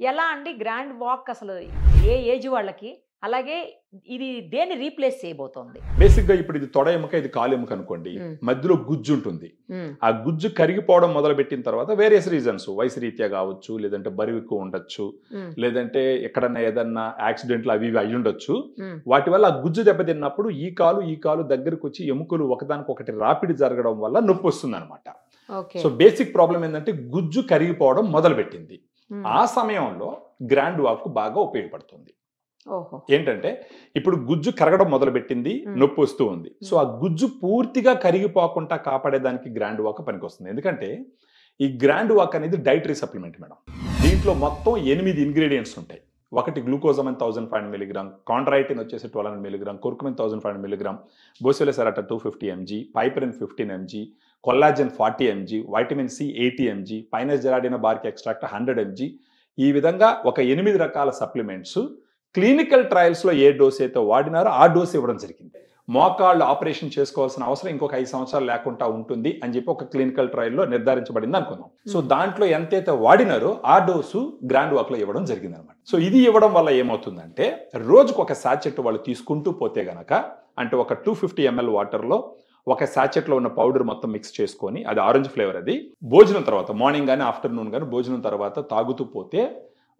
ఎలా అండి grand walk అసలు ఏ ఏజ్ వాళ్ళకి? అలాగే ఇది దేన్ని రీప్లేస్ చేయబోతోంది? బేసిక్ గా ఇప్పుడు ఇది తొడ ఎముక, ఇది కాలు ఎముక అనుకోండి. మధ్యలో గుజ్జు ఉంటుంది. ఆ గుజ్జు కరిగిపోవడం మొదలు పెట్టిన తర్వాత వేరియస్ రీజన్స్, వయసు రీత్యా కావచ్చు, లేదంటే బరువు ఎక్కువ ఉండొచ్చు, లేదంటే ఎక్కడన్నా ఏదన్నా యాక్సిడెంట్లు అవి ఇవి అయి ఉండొచ్చు. వాటి వల్ల ఆ గుజ్జు దెబ్బతిన్నప్పుడు ఈ కాలు దగ్గరకు వచ్చి ఎముకలు ఒకదానికొకటి రాపిడి జరగడం వల్ల నొప్పి వస్తుంది అనమాట. సో బేసిక్ ప్రాబ్లం ఏంటంటే గుజ్జు కరిగిపోవడం మొదలు పెట్టింది. ఆ సమయంలో గ్రాండ్ వాక్ బాగా ఉపయోగపడుతుంది. ఏంటంటే ఇప్పుడు గుజ్జు కరగడం మొదలు పెట్టింది, నొప్పి వస్తూ ఉంది. సో ఆ గుజ్జు పూర్తిగా కరిగిపోకుండా కాపాడేదానికి గ్రాండ్ వాక్ పనికొస్తుంది. ఎందుకంటే ఈ గ్రాండ్ వాక్ అనేది డైటరీ సప్లిమెంట్ మేడం. దీంట్లో మొత్తం 8 ఇంగ్రీడియంట్స్ ఉంటాయి. ఒకటి గ్లూకోజమైన్ 1500 mg, కాండ్రైటిన్ వచ్చేసి 1200 mg, కుర్కుమిన్ 1500 mg, బోసిలోసెరాటా 250 mg, piperine 15 mg, collagen 40 mg, vitamin C 80 mg, పైనస్ జెరాడినా బార్క్ ఎక్స్ట్రాక్ట్ 100 mg. ఈ విధంగా ఒక 8 రకాల సప్లిమెంట్స్ క్లినికల్ ట్రయల్స్ లో ఏ డోస్ అయితే వాడినారో ఆ డోస్ ఇవ్వడం జరిగింది. మోకాళ్ళు ఆపరేషన్ చేసుకోవాల్సిన అవసరం ఇంకొక 5 సంవత్సరాలు లేకుండా ఉంటుంది అని చెప్పి ఒక క్లినికల్ ట్రయల్లో నిర్ధారించబడింది అనుకుందాం. సో దాంట్లో ఎంతైతే వాడినారో ఆ డోసు గ్రాండ్ వాక్ లో ఇవ్వడం జరిగింది అనమాట. సో ఇది ఇవ్వడం వల్ల ఏమవుతుందంటే రోజుకు ఒక సాచెట్ వాళ్ళు తీసుకుంటూ పోతే గనక, అంటే ఒక 250 ml వాటర్లో ఒక సాచెట్లో ఉన్న పౌడర్ మొత్తం మిక్స్ చేసుకొని, అది ఆరెంజ్ ఫ్లేవర్, అది భోజనం తర్వాత మార్నింగ్ కానీ ఆఫ్టర్నూన్ కానీ భోజనం తర్వాత తాగుతూ పోతే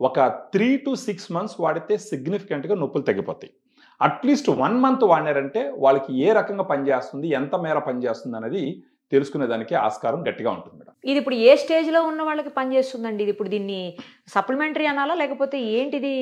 ఒక 3 to 6 months వాడితే సిగ్నిఫికెంట్గా నొప్పులు తగ్గిపోతాయి. అట్లీస్ట్ 1 month వాడినారంటే వాళ్ళకి ఏ రకంగా పనిచేస్తుంది, ఎంత మేర పనిచేస్తుంది అనేది తెలుసుకునే దానికి ఆస్కారం గట్టిగా ఉంటుంది మేడం. ఇది ఇప్పుడు ఏ స్టేజ్ లో ఉన్న వాళ్ళకి పనిచేస్తుందండి? ఇది ఇప్పుడు దీన్ని సప్లిమెంటరీ అనాలా లేకపోతే ఏంటిది?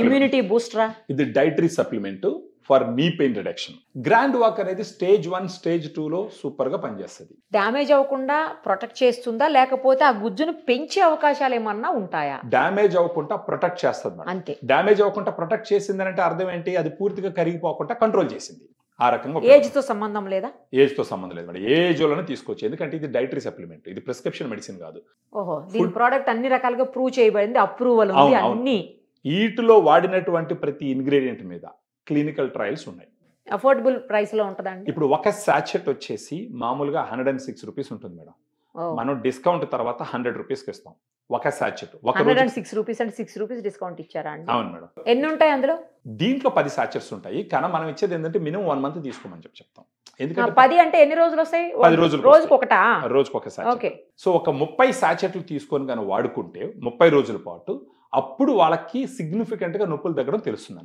ఇమ్యూనిటీ బూస్టరా? ఇది dietary supplement for knee pain reduction. Grand walk అనేది స్టేజ్ 1, స్టేజ్ 2లో సూపర్ గా పనిచేస్తుంది. డ్యామేజ్ అవ్వకుండా ప్రొటెక్ట్ చేస్తుందా, లేకపోతే ఆ గుజ్జును పెంచే అవకాశాలు ఏమన్నా ఉంటాయా? డ్యామేజ్ అవ్వకుండా ప్రొటెక్ట్ చేస్తుంది మేడం. అంతే. డ్యామేజ్ అవ్వకుండా ప్రొటెక్ట్ చేసిందంటే అర్థం ఏంటి? అది పూర్తిగా కరిగిపోకుండా కంట్రోల్ చేసింది. ఆ రకంగా ఏజ్ తో సంబంధం లేదా? ఏజ్ తో సంబంధం లేదు మేడం. ఏజ్ లోనే తీసుకోవచ్చు. ఎందుకంటే ఇది డైటరీ సప్లిమెంట్, ఇది ప్రిస్క్రిప్షన్ మెడిసిన్ కాదు. ఓహో, దీని ప్రోడక్ట్ అన్ని రకాలుగా ప్రూవ్ చేయబడింది, అప్రూవల్ ఉంది అన్ని. వీటిలో వాడినటువంటి ప్రతి ఇంగ్రీడియంట్ మీద క్లినికల్ ట్రయల్స్ ఉన్నాయి. అఫోర్డబుల్ ప్రైస్ లో ఉంటుందండి. ఇప్పుడు ఒక సాచెట్ వచ్చేసి మామూలుగా 106 రూపీస్ ఉంటుంది మేడం. మనం డిస్కౌంట్ తర్వాత 100 రూపీస్కి ఇస్తాం ఒక సాచెట్. 106 రూపీస్ అంటే 6 రూపీస్ డిస్కౌంట్ ఇచ్చారా అండి? అవును మేడం. ఎన్ని ఉంటాయి అందులో? దీంట్లో 10 సాచెట్స్ ఉంటాయి. కానీ మనం ఇచ్చేది ఏంటంటే మినిమం 1 month తీసుకోమని చెప్తాం. ఎందుకంటే 10 అంటే ఎన్ని రోజులు వస్తాయి? 10 రోజులు. రోజుకు ఒకటా? రోజుకు ఒక సాచెట్. సో ఒక 30 సాచెట్లు తీసుకొని కానీ వాడుకుంటే 30 రోజుల పాటు, అప్పుడు వాళ్ళకి సిగ్నిఫికెంట్ గా నొప్పులు తగ్గడం తెలుస్తుంది.